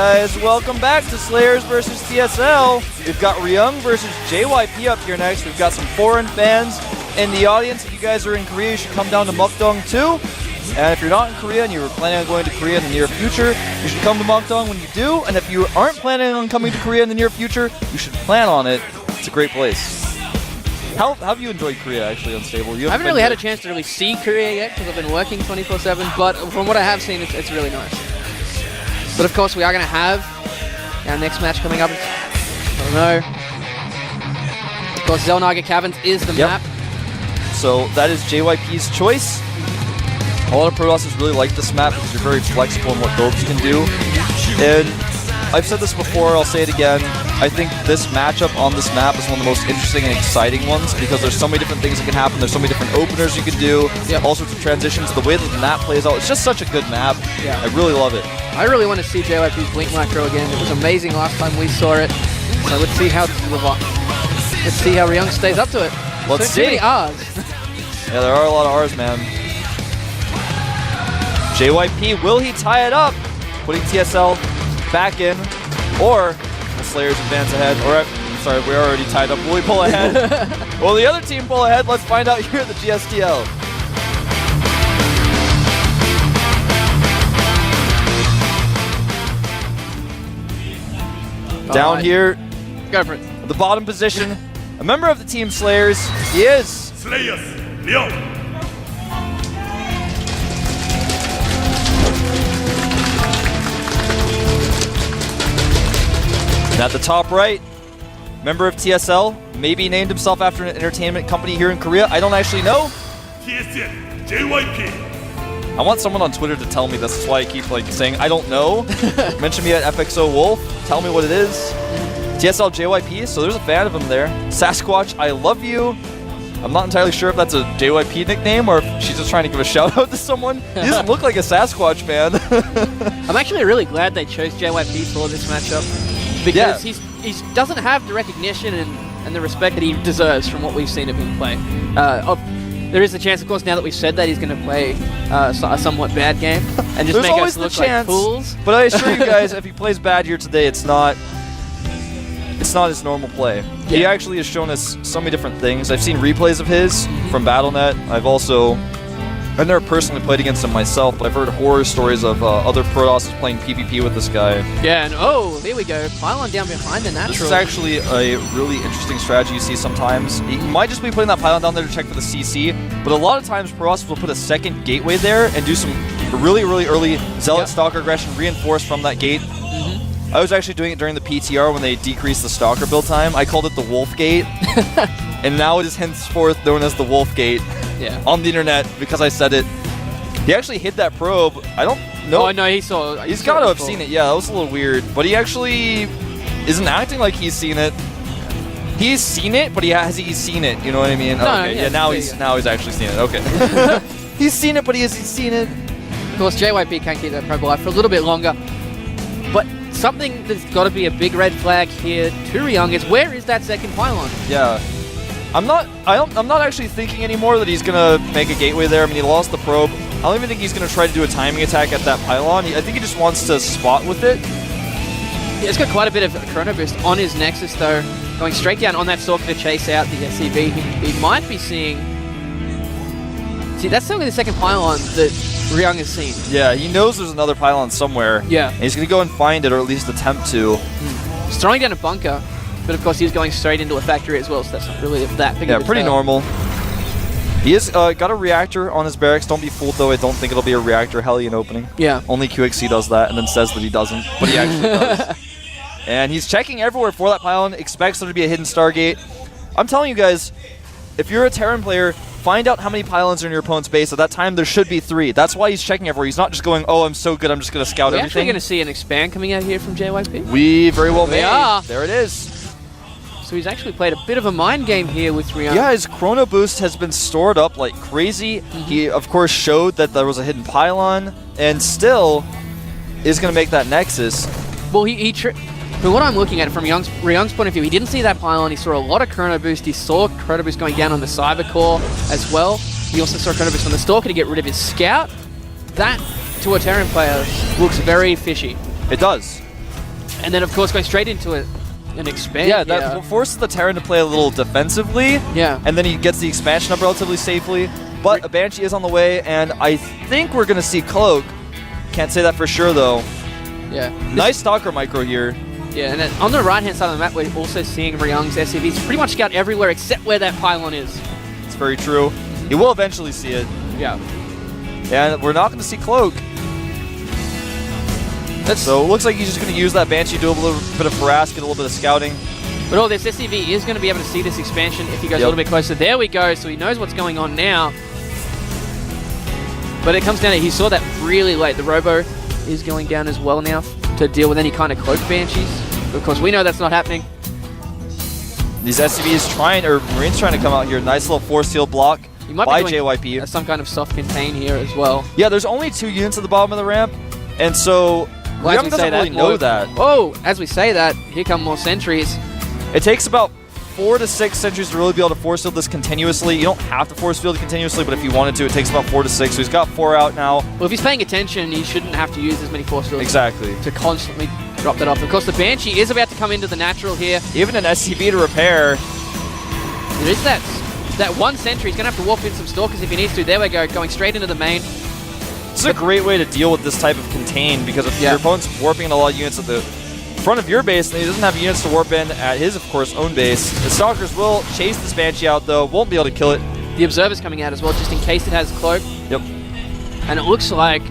guys, welcome back to Slayers versus TSL. We've got Ryung versus JYP up here next. We've got some foreign fans in the audience. If you guys are in Korea, you should come down to Mukdong too. And if you're not in Korea and you're planning on going to Korea in the near future, you should come to Mukdong when you do. And if you aren't planning on coming to Korea in the near future, you should plan on it. It's a great place. How have you enjoyed Korea, actually, Unstable? I haven't really had a chance to really see Korea yet because I've been working 24/7, but from what I have seen, it's really nice. But of course, we are going to have our next match coming up. I don't know. Of course, Zelnaga Caverns is the map. So that is JYP's choice. A lot of pro wrestlers really like this map because you're very flexible in what builds you can do. And I've said this before, I'll say it again. I think this matchup on this map is one of the most interesting and exciting ones because there's so many different things that can happen. There's so many different openers you can do, all sorts of transitions. The way that the map plays out, it's just such a good map. Yeah. I really love it. I really want to see JYP's Blink Micro again. It was amazing last time we saw it. So let's see how Ryung stays up to it. Let's see. Too many R's. Yeah, there are a lot of R's, man. JYP, will he tie it up? Putting TSL back in, or the Slayers advance ahead, or I'm sorry, we're already tied up. Will he pull ahead? Will the other team pull ahead? Let's find out here at the GSTL. Down here, go for it. The bottom position, a member of the team Slayers. He is Slayers, Ryung. And at the top right, member of TSL, maybe named himself after an entertainment company here in Korea. I don't actually know. TSL, JYP. I want someone on Twitter to tell me this. That's why I keep saying I don't know. Mention me at FXO Wolf. Tell me what it is. TSL JYP. So there's a fan of him there. Sasquatch, I love you. I'm not entirely sure if that's a JYP nickname or if she's just trying to give a shout out to someone. He doesn't look like a Sasquatch, man. I'm actually really glad they chose JYP for this matchup. Because he doesn't have the recognition and the respect that he deserves from what we've seen of him play. There is a chance, of course, now that we've said that, he's going to play a somewhat bad game and just make us look like fools. But I assure you guys, if he plays bad here today, it's not his normal play. Yeah. He actually has shown us so many different things. I've seen replays of his from Battle.net. I've never personally played against him myself, but I've heard horror stories of other pro wrestlers playing PvP with this guy. Yeah, and there we go. Pylon down behind the natural. This is actually a really interesting strategy you see sometimes. You might just be putting that pylon down there to check for the CC, but a lot of times pro wrestlers will put a second gateway there and do some really, really early Zealot Stalker aggression reinforced from that gate. I was actually doing it during the PTR when they decreased the Stalker build time. I called it the Wolf Gate, and now it is henceforth known as the Wolf Gate. Yeah. On the internet because I said it. He actually hit that probe. I don't know. Oh no, he's got to have seen it. Yeah, that was a little weird. But he actually isn't acting like he's seen it. He's seen it, but he's seen it. You know what I mean? No, okay. Yeah. Now he's actually seen it. Okay. He's seen it, but he's seen it. Of course, JYP can't keep that probe alive for a little bit longer. But something that's got to be a big red flag here to Ryung is where is that second pylon? Yeah. I'm not actually thinking anymore that he's gonna make a gateway there. I mean, he lost the probe. I don't even think he's gonna try to do a timing attack at that pylon. I think he just wants to spot with it. Yeah, it's got quite a bit of chrono boost on his Nexus though, going straight down on that Stalker to chase out the SCV. He might be seeing. See, that's only the second pylon that Ryung has seen. Yeah, he knows there's another pylon somewhere. Yeah, and he's gonna go and find it, or at least attempt to. He's throwing down a bunker. But of course, he's going straight into a factory as well, so that's not really that big of a pretty normal. He has got a reactor on his barracks. Don't be fooled, though. I don't think it'll be a reactor Hellion opening. Yeah. Only QXC does that and then says that he doesn't, but he actually does. And he's checking everywhere for that pylon, expects there to be a hidden Stargate. I'm telling you guys, if you're a Terran player, find out how many pylons are in your opponent's base. At that time, there should be 3. That's why he's checking everywhere. He's not just going, oh, I'm so good, I'm just going to scout everything. We're actually going to see an expand coming out here from JYP. We very well may. Are. There it is. So he's actually played a bit of a mind game here with Ryung. Yeah, his chrono boost has been stored up like crazy. He, of course, showed that there was a hidden pylon, and still is going to make that Nexus. Well, from what I'm looking at it from Ryung's point of view, he didn't see that pylon. He saw a lot of chrono boost. He saw chrono boost going down on the Cyber Core as well. He also saw chrono boost on the Stalker to get rid of his Scout. That, to a Terran player, looks very fishy. It does. And then, of course, going straight into an expand. Yeah, that forces the Terran to play a little defensively. Yeah. And then he gets the expansion up relatively safely. But a Banshee is on the way, and I think we're going to see Cloak. Can't say that for sure, though. Yeah. Nice Stalker micro here. Yeah, and then on the right-hand side of the map, we're also seeing Ryung's SCVs pretty much scout everywhere except where that pylon is. It's very true. You will eventually see it. Yeah. And we're not going to see Cloak. So it looks like he's just going to use that Banshee, do a little bit of harass, get a little bit of scouting. But all this SCV is going to be able to see this expansion if he goes a little bit closer. There we go, so he knows what's going on now. But it comes down to, he saw that really late. The Robo is going down as well now to deal with any kind of cloak Banshees. Of course, we know that's not happening. These SCVs trying, or Marines trying to come out here. Nice little force field block by JYP. Some kind of soft contain here as well. Yeah, there's only 2 units at the bottom of the ramp, and so Ryung doesn't really know that. Oh, as we say that, here come more sentries. It takes about 4 to 6 sentries to really be able to force field this continuously. You don't have to force field it continuously, but if you wanted to, it takes about 4 to 6. So he's got 4 out now. Well, if he's paying attention, he shouldn't have to use as many force fields. Exactly. To constantly drop that off. Of course, the Banshee is about to come into the natural here. Even an SCV to repair. There is that one sentry. He's going to have to warp in some Stalkers if he needs to. There we go, going straight into the main. This is a great way to deal with this type of contain, because if your opponent's warping in a lot of units at the front of your base, and he doesn't have units to warp in at his, of course, own base. The Stalkers will chase this Banshee out, though. Won't be able to kill it. The Observer's coming out as well, just in case it has Cloak. Yep. And it looks like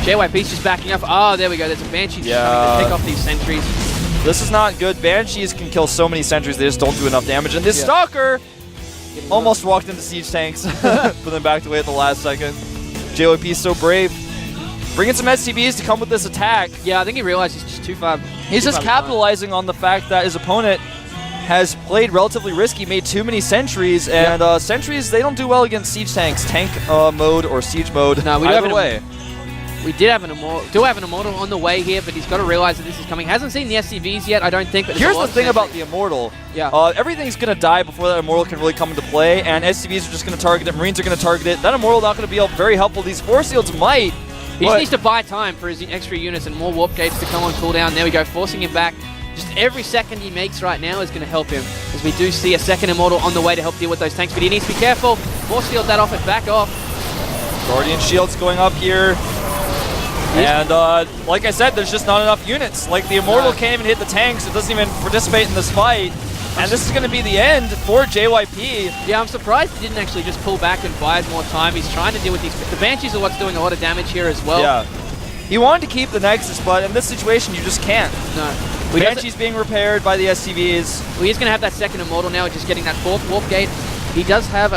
JYP's just backing up. Oh, there we go. There's a Banshee just coming to pick off these sentries. This is not good. Banshees can kill so many sentries, they just don't do enough damage. And this Stalker almost walked into siege tanks, but then backed away at the last second. JYP is so brave. Bringing some SCVs to come with this attack. Yeah, I think he realized he's just too far. He's just capitalizing on the fact that his opponent has played relatively risky, made too many sentries, and sentries, they don't do well against siege tanks, tank mode or siege mode. No, we either way. We do have an Immortal on the way here, but he's got to realize that this is coming. Hasn't seen the SCVs yet, I don't think. But here's the thing about the Immortal. Yeah. Everything's going to die before that Immortal can really come into play, and SCVs are just going to target it, Marines are going to target it. That Immortal not going to be very helpful. These force shields might. He just needs to buy time for his extra units and more warp gates to come on cooldown. There we go, forcing him back. Just every second he makes right now is going to help him, as we do see a second Immortal on the way to help deal with those tanks. But he needs to be careful. Force shield that off and back off. Guardian shields going up here. And like I said, there's just not enough units. Like the Immortal can't even hit the tanks. It doesn't even participate in this fight. And this is going to be the end for JYP. Yeah, I'm surprised he didn't actually just pull back and buy more time. He's trying to deal with these. The Banshees are what's doing a lot of damage here as well. Yeah. He wanted to keep the Nexus, but in this situation, you just can't. No. Banshee's being repaired by the SCVs. Well, he's going to have that second Immortal now, just getting that 4th warp gate. He does have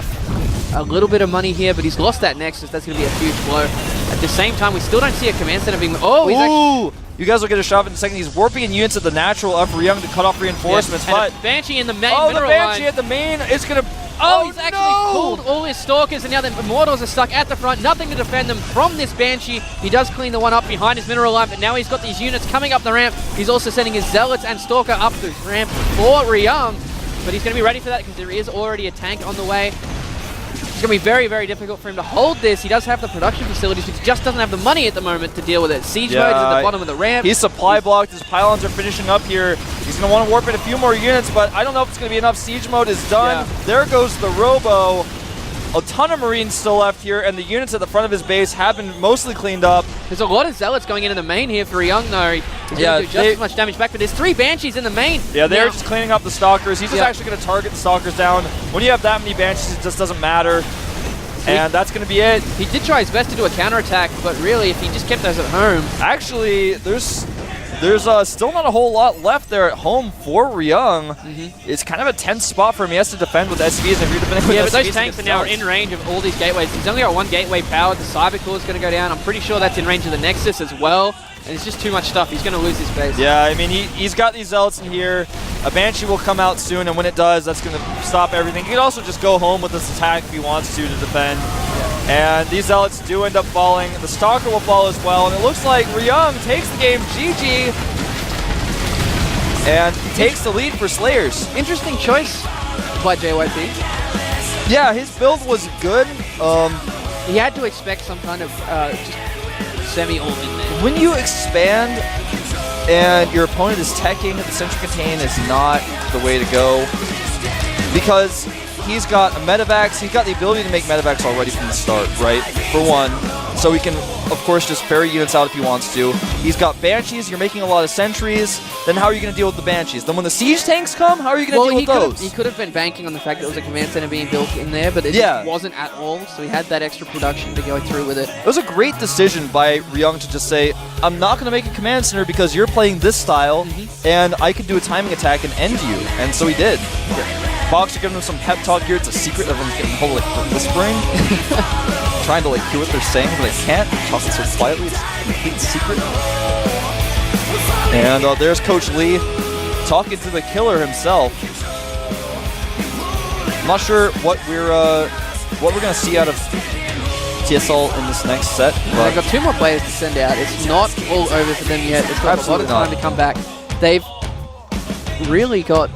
a little bit of money here, but he's lost that Nexus. That's going to be a huge blow. At the same time, we still don't see a command center being... Oh, he's actually... You guys will get a shot in a second. He's warping in units at the natural up for Young to cut off reinforcements, but... Banshee in the main mineral line. Banshee at the main is going to... Oh, he's actually pulled all his Stalkers, and now the Immortals are stuck at the front. Nothing to defend them from this Banshee. He does clean the one up behind his mineral line, but now he's got these units coming up the ramp. He's also sending his Zealots and Stalker up the ramp for Ryung, but he's going to be ready for that because there is already a tank on the way. It's going to be very, very difficult for him to hold this. He does have the production facilities, but he just doesn't have the money at the moment to deal with it. Siege mode is at the bottom of the ramp. He's supply blocked. His pylons are finishing up here. He's going to want to warp in a few more units, but I don't know if it's going to be enough. Siege mode is done. Yeah. There goes the Robo. A ton of Marines still left here, and the units at the front of his base have been mostly cleaned up. There's a lot of Zealots going into the main here for Young, though. He's going to do just as much damage back, but there's 3 Banshees in the main. Yeah, they're just cleaning up the Stalkers. He's just actually going to target the Stalkers down. When you have that many Banshees, it just doesn't matter. And that's going to be it. He did try his best to do a counterattack, but really, if he just kept those at home... Actually, there's still not a whole lot left there at home for Ryung. It's kind of a tense spot for him. He has to defend with SCVs. If you're defending with but SCVs, those tanks are now in range of all these gateways. He's only got 1 gateway powered. The Cyber Core is going to go down. I'm pretty sure that's in range of the Nexus as well. And it's just too much stuff. He's going to lose his base. Yeah, I mean, he's got these Zealots in here. A Banshee will come out soon, and when it does, that's going to stop everything. He can also just go home with this attack if he wants to defend. And these Zealots do end up falling. The Stalker will fall as well, and it looks like Ryung takes the game GG and takes the lead for Slayers. Interesting choice by JYP. Yeah, his build was good. He had to expect some kind of just semi-ult in there. When you expand, and your opponent is teching, the Sentry Contain is not the way to go. Because he's got a Medivacs, he's got the ability to make Medivacs already from the start, right? For one. So he can, of course, just ferry units out if he wants to. He's got Banshees, you're making a lot of sentries. Then how are you going to deal with the Banshees? Then when the siege tanks come, how are you going to deal with those? He could have been banking on the fact that there was a command center being built in there, but it just wasn't at all, so he had that extra production to go through with it. It was a great decision by Ryung to just say, I'm not going to make a command center because you're playing this style, and I can do a timing attack and end you. And so he did. Fox are giving him some pep talk here. It's a secret. Everyone's getting whole like whispering. Trying to like hear what they're saying, but they can't. Talking so quietly, it's a complete secret. And there's Coach Lee talking to the killer himself. I'm not sure what we're gonna see out of TSL in this next set. They've got 2 more players to send out. It's not all over for them yet. It's got a lot of time to come back. They've really got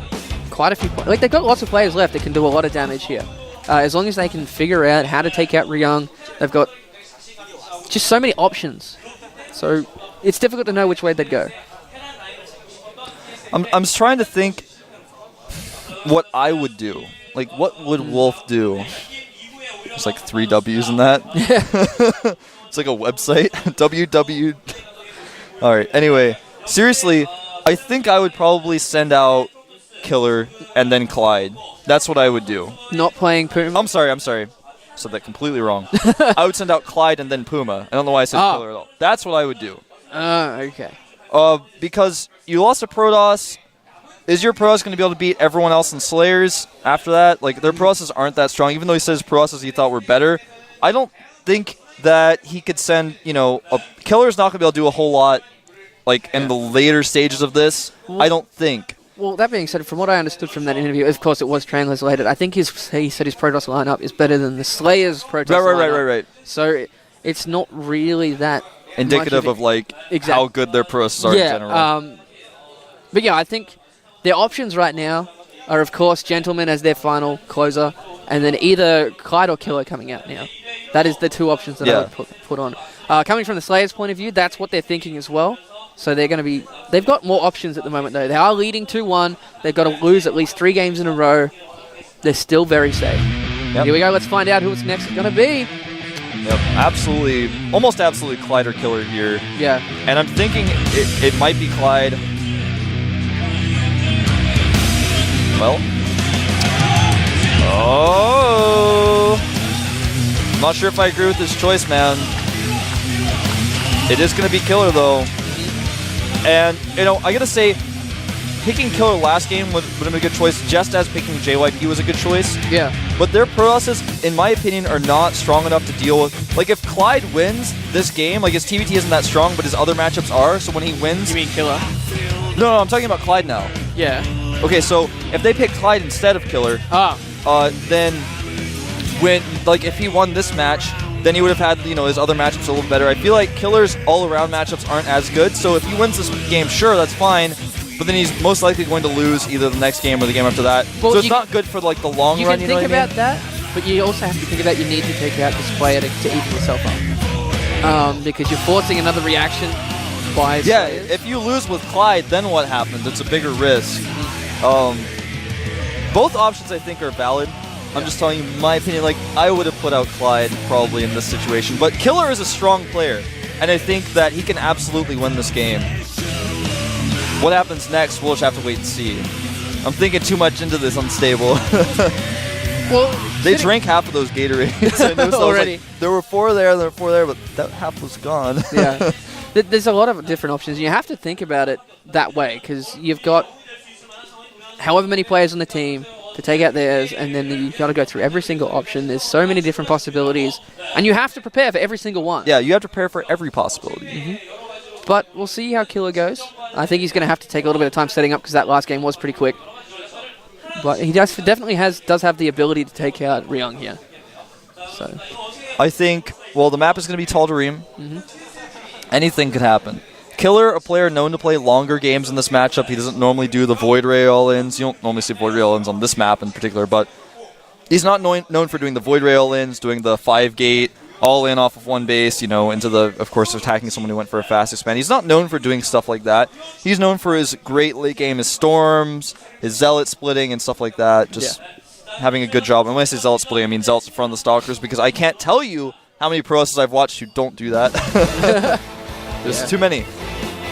quite a few. Like they've got lots of players left that can do a lot of damage here. As long as they can figure out how to take out Ryung, they've got just so many options. So it's difficult to know which way they'd go. I'm just trying to think what I would do. Like, what would Wolf do? There's like 3 W's in that. It's like a website. WW. All right. Anyway, seriously, I think I would probably send out Killer and then Clyde. That's what I would do. Not playing Puma? I'm sorry. Said that completely wrong. I would send out Clyde and then Puma. I don't know why I said Killer at all. That's what I would do. Okay. Because you lost to Protoss. Is your Protoss going to be able to beat everyone else in Slayers after that? Like, their Protosses aren't that strong. Even though he says Protosses he thought were better, I don't think that he could send, a Killer's not going to be able to do a whole lot, like, in the later stages of this. I don't think. Well, that being said, from what I understood from that interview, of course it was translated, I think he said his Protoss lineup is better than the Slayers' Protoss lineup. Right. So it's not really that indicative of like how good their Protosses are in general. But yeah, I think their options right now are, of course, Gentleman as their final closer, and then either Clyde or Killer coming out now. That is the 2 options that I would put on. Coming from the Slayers' point of view, that's what they're thinking as well. So they're going to be... They've got more options at the moment, though. They are leading 2-1. They've got to lose at least 3 games in a row. They're still very safe. Yep. Here we go. Let's find out who it's next going to be. Yep, absolutely. Almost absolutely Clyde or Killer here. Yeah. And I'm thinking it might be Clyde. Well. Oh. I'm not sure if I agree with this choice, man. It is going to be Killer, though. And, I got to say, picking Killer last game would have been a good choice, just as picking JYP was a good choice. Yeah. But their Protosses, in my opinion, are not strong enough to deal with... Like, if Clyde wins this game, like, his TVT isn't that strong, but his other matchups are, so when he wins... You mean Killer? No, I'm talking about Clyde now. Yeah. Okay, so if they pick Clyde instead of Killer, then if he won this match, then he would have had, his other matchups a little better. I feel like Killer's all-around matchups aren't as good, so if he wins this game, sure, that's fine, but then he's most likely going to lose either the next game or the game after that. Well, so it's not good for, the long run, you can think about that, but you also have to think about you need to take out this player to even yourself up. Because you're forcing another reaction by Slayers. If you lose with Clyde, then what happens? It's a bigger risk. Both options, I think, are valid. I'm just telling you my opinion. Like, I would have put out Clyde probably in this situation. But Killer is a strong player, and I think that he can absolutely win this game. What happens next, we'll just have to wait and see. I'm thinking too much into this unstable. Well, they drank half of those Gatorades. I know, so already. There were 4 there, but that half was gone. Yeah. There's a lot of different options. You have to think about it that way, because you've got however many players on the team to take out theirs, and then you've got to go through every single option. There's so many different possibilities, and you have to prepare for every single one. Yeah, you have to prepare for every possibility. Mm-hmm. But we'll see how Killer goes. I think he's going to have to take a little bit of time setting up, because that last game was pretty quick. But he definitely does have the ability to take out Ryung here. So I think, the map is going to be Tal'Darim. Anything could happen. Killer, a player known to play longer games in this matchup. He doesn't normally do the Void Ray all-ins. You don't normally see Void Ray all-ins on this map in particular, but he's not known for doing the Void Ray all-ins, doing the 5-gate, all in off of one base, into the, of course, attacking someone who went for a fast expand. He's not known for doing stuff like that. He's known for his great late game, his storms, his zealot splitting, and stuff like that. Just having a good job. And when I say zealot splitting, I mean zealots in front of the stalkers, because I can't tell you how many pros I've watched who don't do that. There's too many.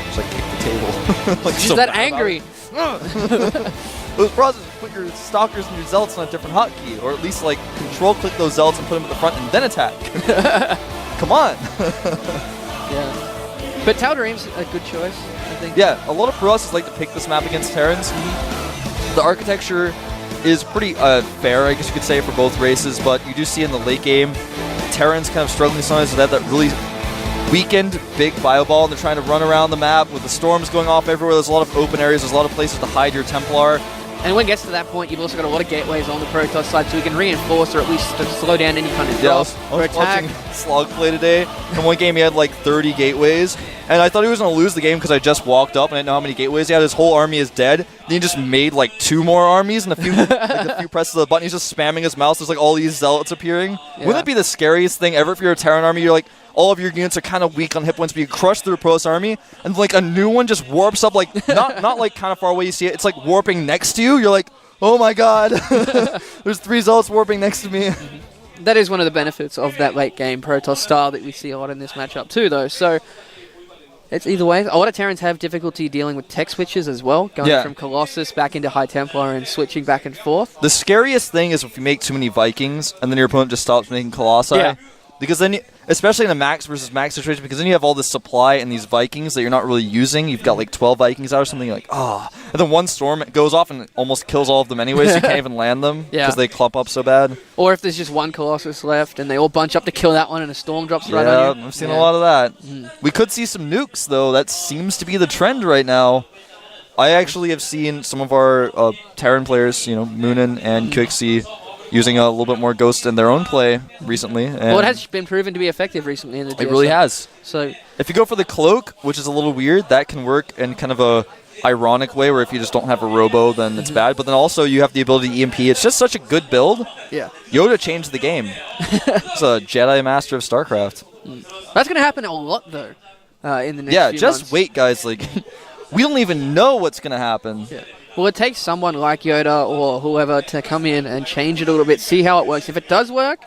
Just like kick the table. Like, She's so that mad about angry. it. Those pros is put your stalkers and your zealots on a different hotkey, or at least like control click those zealots and put them at the front and then attack. Come on. Yeah. But Tal'Darim's a good choice, I think. Yeah, a lot of pros like to pick this map against Terrans. The architecture is pretty fair, I guess you could say, for both races, but you do see in the late game, Terrans kind of struggling sometimes with that really weakened big bio ball, and they're trying to run around the map with the storms going off everywhere. There's a lot of open areas, there's a lot of places to hide your Templar. And when it gets to that point, you've also got a lot of gateways on the Protoss side, so you can reinforce or at least slow down any kind of drop I or was attack. watching Slog play today. In one game, he had like 30 gateways, and I thought he was going to lose the game because I just walked up and I didn't know how many gateways he had. His whole army is dead. Then he just made like 2 more armies, and a few presses of the button. He's just spamming his mouse. There's like all these zealots appearing. Yeah. Wouldn't it be the scariest thing ever if you're a Terran army? You're like, all of your units are kind of weak on hit points, but you crush through a Protoss army, and like a new one just warps up, like not like kind of far away you see it. It's like warping next to you. You're like, oh my god, there's 3 zealots warping next to me. That is one of the benefits of that late game Protoss style that we see a lot in this matchup too, though. So it's either way. A lot of Terrans have difficulty dealing with tech switches as well, going from Colossus back into High Templar and switching back and forth. The scariest thing is if you make too many Vikings, and then your opponent just stops making Colossi. Yeah. Because then, especially in a max versus max situation, because then you have all this supply and these Vikings that you're not really using. You've got like 12 Vikings out or something, you're like, and then one storm goes off and it almost kills all of them anyway, so you can't even land them because they clump up so bad. Or if there's just one Colossus left and they all bunch up to kill that one and a storm drops right on you. I've seen a lot of that. We could see some nukes, though. That seems to be the trend right now. I actually have seen some of our Terran players, Moonin and Quixie, using a little bit more Ghost in their own play recently. And Well, it has been proven to be effective recently in the GSTL. It really has. So if you go for the cloak, which is a little weird, that can work in kind of a ironic way where if you just don't have a robo, then it's bad. But then also you have the ability to EMP. It's just such a good build. Yeah. Yoda changed the game. He's a Jedi Master of StarCraft. That's going to happen a lot, though, in the next few just months. wait, guys. Like, we don't even know what's going to happen. Yeah. Well, it takes someone like Yoda or whoever to come in and change it a little bit, see how it works. If it does work,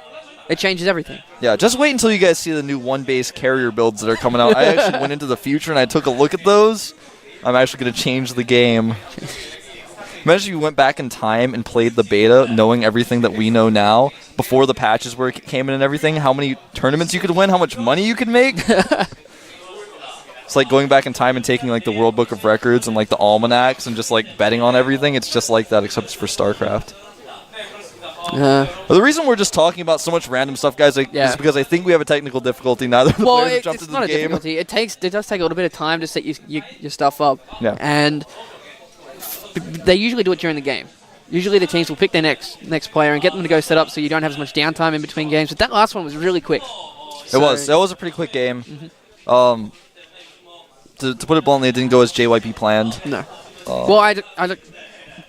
it changes everything. Yeah, just wait until you guys see the new one-base carrier builds that are coming out. I actually went into the future and I took a look at those. I'm actually going to change the game. Imagine if you went back in time and played the beta, knowing everything that we know now, before the patches came in and everything, how many tournaments you could win, how much money you could make. It's like going back in time and taking like the World Book of Records and like the almanacs and just like betting on everything. It's just like that, except it's for StarCraft. But the reason we're just talking about so much random stuff, guys, is because I think we have a technical difficulty. Neither of the players have jumped it's into not the a game. difficulty. It does take a little bit of time to set your stuff up. Yeah. And they usually do it during the game. Usually the teams will pick their next player and get them to go set up so you don't have as much downtime in between games. But that last one was really quick. It was. That was a pretty quick game. To put it bluntly, it didn't go as JYP planned. No. Well,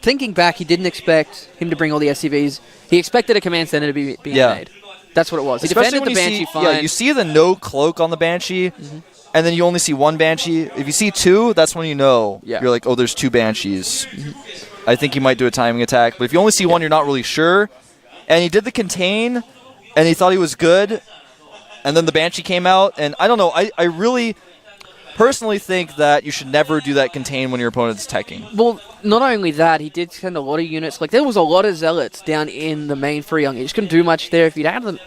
thinking back, he didn't expect him to bring all the SCVs. He expected a command center to be made. That's what it was. He Especially defended the Banshee fine. Yeah, you see the no cloak on the Banshee, and then you only see one Banshee. If you see 2, that's when you know. Yeah. You're like, oh, there's 2 Banshees. I think he might do a timing attack. But if you only see 1, you're not really sure. And he did the contain, and he thought he was good. And then the Banshee came out, and I don't know. I really personally think that you should never do that contain when your opponent's teching. Well, not only that, he did send a lot of units. Like, there was a lot of zealots down in the main for Young. He just couldn't do much there. If he'd had them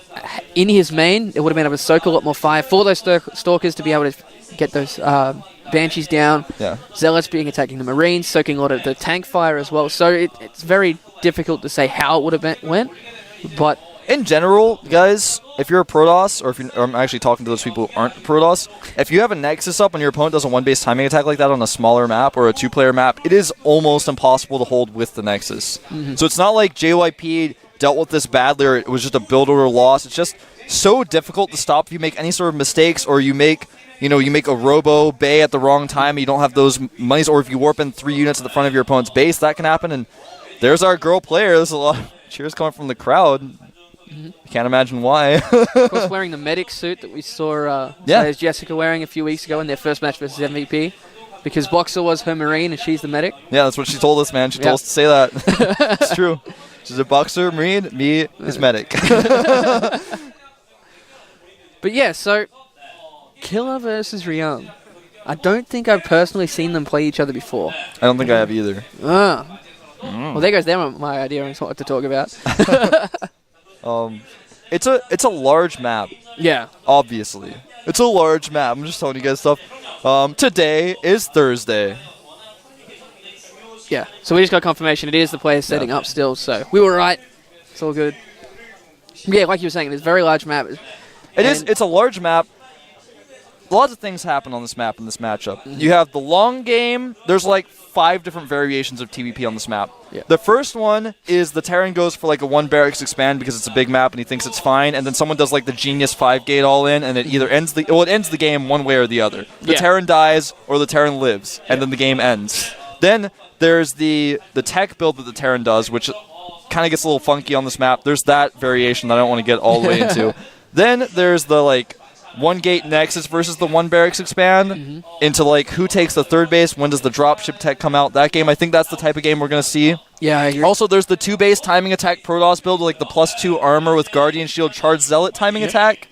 in his main, it would have been able to soak a lot more fire for those stalkers to be able to get those Banshees down. Yeah. Zealots attacking the Marines, soaking a lot of the tank fire as well. So it's very difficult to say how it would have went. But in general, guys, if you're a Protoss, or I'm actually talking to those people who aren't Protoss, if you have a Nexus up and your opponent does a one-base timing attack like that on a smaller map or a 2-player map, it is almost impossible to hold with the Nexus. So it's not like JYP dealt with this badly or it was just a build order loss. It's just so difficult to stop if you make any sort of mistakes or you make a robo bay at the wrong time and you don't have those monies, or if you warp in 3 units at the front of your opponent's base, that can happen. And there's our girl player. There's a lot of cheers coming from the crowd. Can't imagine why. Of course, wearing the medic suit that we saw Slayers Jessica wearing a few weeks ago in their first match versus MVP. Because Boxer was her Marine and she's the medic. Yeah, that's what she told us, man. She told us to say that. It's true. She's a Boxer, Marine, me is medic. But yeah, so Killer versus Ryung. I don't think I've personally seen them play each other before. I don't think I have either. Well, there goes my idea on what to talk about. It's a large map. Yeah. Obviously. It's a large map. I'm just telling you guys stuff. Today is Thursday. Yeah. So we just got confirmation. It is the players setting up still, so we were right. It's all good. Yeah, like you were saying, it's a very large map. It's a large map. Lots of things happen on this map in this matchup. You have the long game. There's like 5 different variations of TVP on this map. Yeah. The first one is the Terran goes for like a 1 barracks expand because it's a big map and he thinks it's fine, and then someone does like the Genius 5 gate all in, and it either ends the game one way or the other. The Terran dies or the Terran lives, and then the game ends. Then there's the tech build that the Terran does, which kind of gets a little funky on this map. There's that variation that I don't want to get all the way into. Then there's the like 1 gate Nexus versus the 1 barracks expand into like who takes the third base, when does the dropship tech come out. That game, I think that's the type of game we're going to see. Yeah, I agree. Also, there's the 2 base timing attack Protoss build, like the +2 armor with Guardian Shield Charge Zealot timing attack.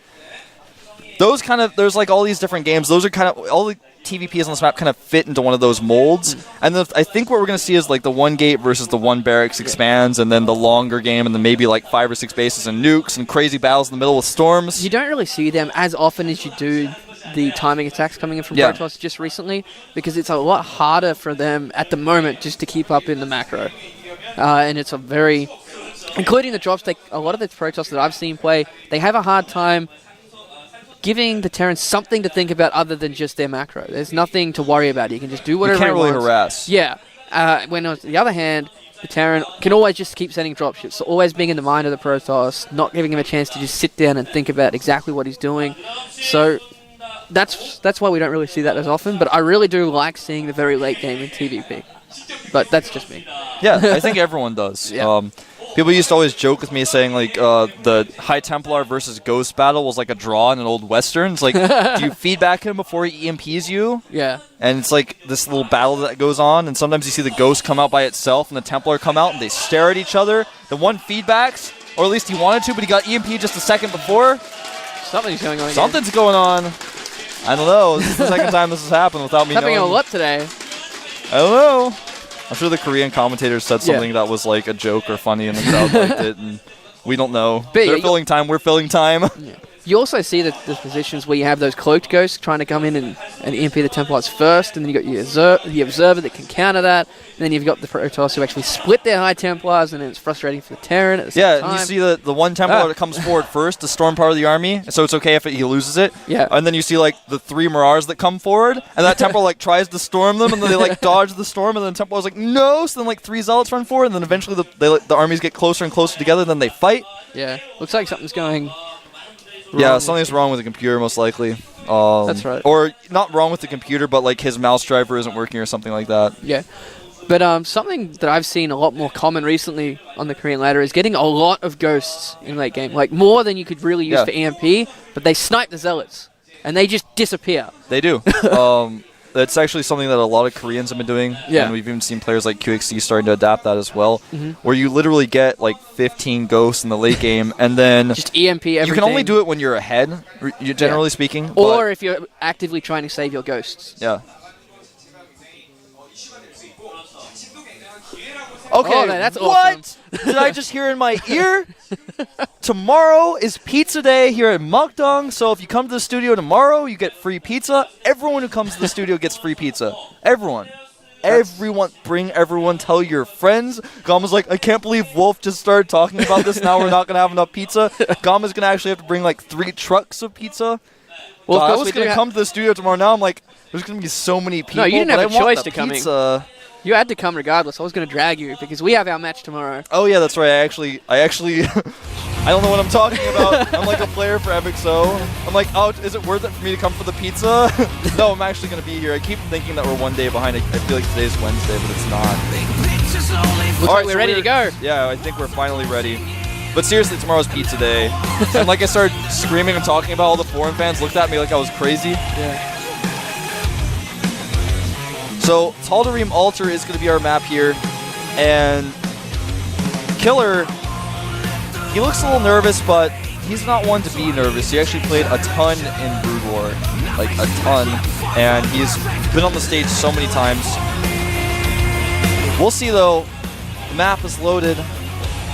Those kind of, there's like all these different games. Those are kind of, all the TVPs on this map kind of fit into one of those molds. And then I think what we're going to see is like the 1 gate versus the 1 barracks expands, and then the longer game, and then maybe like 5 or 6 bases and nukes and crazy battles in the middle with storms. You don't really see them as often as you do the timing attacks coming in from Protoss just recently, because it's a lot harder for them at the moment just to keep up in the macro. And it's a very, including the drops, a lot of the Protoss that I've seen play, they have a hard time giving the Terrans something to think about other than just their macro. There's nothing to worry about. You can just do whatever you can't he really wants. harass. Yeah. When on the other hand, the Terran can always just keep sending dropships, so always being in the mind of the Protoss, not giving him a chance to just sit down and think about exactly what he's doing. So that's why we don't really see that as often, but I really do like seeing the very late game in TVP. But that's just me. Yeah, I think everyone does. Yeah. People used to always joke with me saying, like, the High Templar versus Ghost battle was like a draw in an old Western. It's like, do you feedback him before he EMPs you? Yeah. And it's like this little battle that goes on, and sometimes you see the Ghost come out by itself and the Templar come out, and they stare at each other. The one feedbacks, or at least he wanted to, but he got EMP'd just a second before. Something's going on. Something's going on. I don't know. This is the second time this has happened without me knowing. Happening a lot today. I don't know. I'm sure the Korean commentators said something that was like a joke or funny, and the crowd liked it, and we don't know. But they're filling time, we're filling time. Yeah. You also see the positions where you have those cloaked ghosts trying to come in and EMP the Templars first, and then you've got the Observer that can counter that, and then you've got the Protoss who actually split their High Templars, and then it's frustrating for the Terran at the same time. And you see the one Templar that comes forward first, the storm part of the army, so it's okay if he loses it. Yeah. And then you see like the 3 Mirars that come forward, and that Templar like tries to storm them, and then they like dodge the storm, and then the Templar's like, no! So then like 3 Zealots run forward, and then eventually the armies get closer and closer together, and then they fight. Yeah. Looks like something's going Yeah, something's wrong with the computer, most likely. That's right. Or not wrong with the computer, but like his mouse driver isn't working or something like that. Yeah. But something that I've seen a lot more common recently on the Korean ladder is getting a lot of ghosts in late game. Like more than you could really use for EMP, but they snipe the Zealots, and they just disappear. They do. That's actually something that a lot of Koreans have been doing. Yeah. And we've even seen players like QXC starting to adapt that as well. Where you literally get like 15 ghosts in the late game, and then just EMP everything. You can only do it when you're ahead, generally speaking. Or if you're actively trying to save your ghosts. Yeah. Okay, oh, man, that's what awesome. did I just hear in my ear? Tomorrow is pizza day here at Mukdong, so if you come to the studio tomorrow, you get free pizza. Everyone who comes to the studio gets free pizza. Everyone. Everyone. Bring everyone. Tell your friends. Gama's like, I can't believe Wolf just started talking about this. Now we're not going to have enough pizza. Gama's going to actually have to bring like 3 trucks of pizza. Well, I was going to come to the studio tomorrow. Now I'm like, there's going to be so many people. No, you didn't have a choice to come in. You had to come regardless. I was going to drag you because we have our match tomorrow. Oh yeah, that's right. I actually, I don't know what I'm talking about. I'm like a player for FXO. I'm like, oh, is it worth it for me to come for the pizza? No, I'm actually going to be here. I keep thinking that we're one day behind. I feel like today's Wednesday, but it's not. Looks like we're ready to go. Yeah, I think we're finally ready. But seriously, tomorrow's pizza day. And like I started screaming and talking about, all the foreign fans looked at me like I was crazy. Yeah. So Tal'Darim Altar is going to be our map here. And Killer, he looks a little nervous, but he's not one to be nervous. He actually played a ton in Brood War. Like a ton. And he's been on the stage so many times. We'll see though. The map is loaded.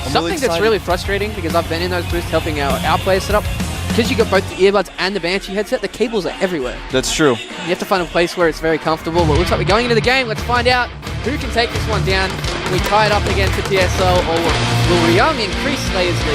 Something that's really frustrating, because I've been in those booths helping our players set up, because you got both the earbuds and the Banshee headset, the cables are everywhere. That's true. You have to find a place where it's very comfortable, but it looks like we're going into the game. Let's find out who can take this one down. Can we tie it up again to TSL, or will Ryung increase Slayer's lead?